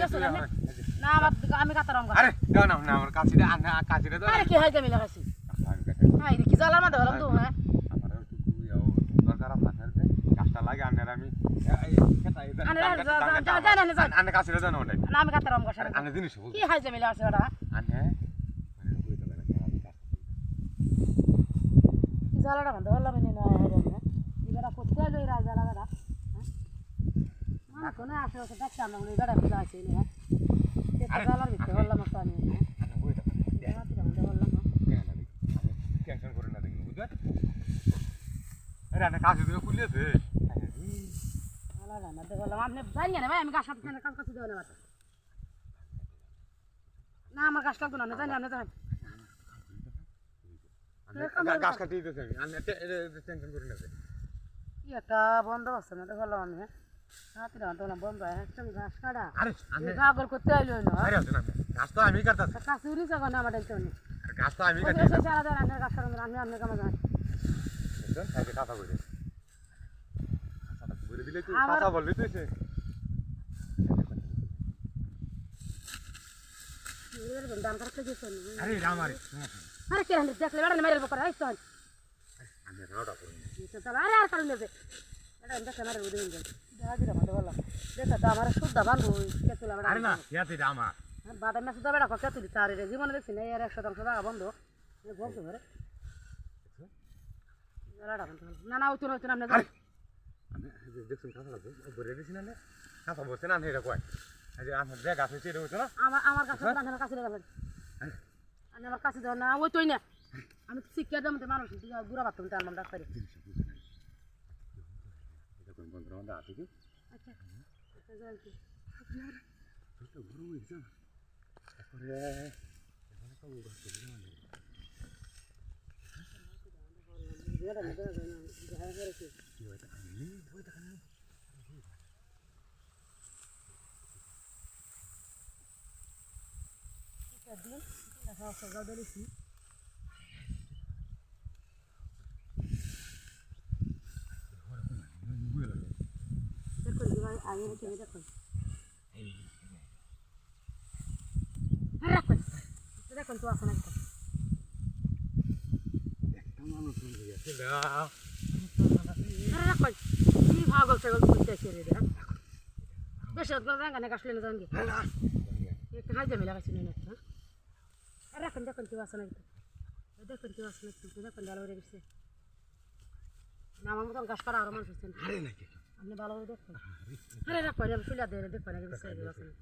গেছো না না আমি কাতারাম আরে দাও না না আমার কাছিটা আনা কাছিটা দাও আরে কি হয় আমি লাগাইছি হাই রে কি জ্বালা মাথা হলাম তো হ্যাঁ আমার একটু ইয়াও দরকার আপনার কাজটা লাগে আনার আমি আনে কাছিটা দাও না ওটাই না আমি কাতারাম গাছ আনে জিনিস বল কি হয় আমি লাগাইছি ওটা আনে জ্বালাটা বন্ধ হলাম না এবার করতে হলো এই রাজা লাগাটা হ্যাঁ কোনো আশেপাশে দেখতাম না এই বেড়া পূজা আছে হ্যাঁ জ্বালার ভিতরে হলাম একটা আমি টেনশন করে না দেখি বুঝতে আরে আনে কাছে দিয়ে খুলেছে না দেখলাম আপনি জানিয়ে না ভাই আমি গাছ কাটতে কাজ কাছে দেবো না না আমার গাছ লাগতো না জানি আপনি জানেন গাছ কাটিয়ে দিতেছে আমি টেনশন করে না একটা বন্ধ আছে না দেখলাম আমি হাতিরা তো বন্ধ একটা গাছ কাটা আরে আমি গাগল করতে আইলো না আরে আছে না গাছ তো আমি কাটতাছি কাছে উড়ি যাবো না আমার টেনশন নেই গাছ তো আমি কাটি সারা দিন আমি গাছ কাটবো আমি আপনি কেমন জানেন বুঝছেন কথা বলে কথাটা বলে দিলে তুই কথা বলবি তুই সে দাম করতে গেছেন আরে রামারে আরে কে হান্ডে দেখলে বেড়া মেরে বকরা আইছ আমি রাউটা করুন চল আরে আর কারণ নেবে এটা দেখে মারে উড়ে গেল দাদি রা ভালো বললাম দেখা তো আমার সুদ্ধ বান্ধব কে তুলা বেড়া আরে না ইয়াতে রামা বাদাম না সুদ্ধ বেড়া কে তুলি তারে জীবনে দেখছি না এর 100% টাকা বন্ধ বলছো ধরে না না ওই তো আপনি আমি দেখছেন কথা লাগবে বলে দিছি না কথা বলছে না এটা কয় এই যে আমার যে গাছ হইছে এটা হইতো না আমার কাছে আমার কাছে লাগাবেন আমি আমার কাছে দাও না ওই তোই না আমি শিক্ষা দেব তো মানুষ বুড়া বাথরুম তো আনলাম ডাক্তারে এটা কোন বন্ধ রান্দা আছে কি আচ্ছা যাই কি তো গুরু হইছে তারপরে এখানে তো উড়া চলে না যেটা না দেখা করে কি হইতা আমি হইতা কেন দিন দেখা সজা দিয়েছি দেখো কি ভাই আগে থেকে দেখো রাখো দেখো তো আসলে একটা মানুষ হয়ে গেছে রাখো কি ভাগল ছাগল করতে এসে রে বেশ গানে কাশলে না জানবি একটা হাই জমি লাগাইছি না রাখুন দেখুন কি বাসনা দেখুন কি বাসনা দেখুন ভালো করে গেছে না আমার মতন গাছ কাটা আরো মানুষ হচ্ছেন আপনি ভালো করে দেখুন আরে রাখুন আমি ফুলা দিয়ে দেখুন বাসনা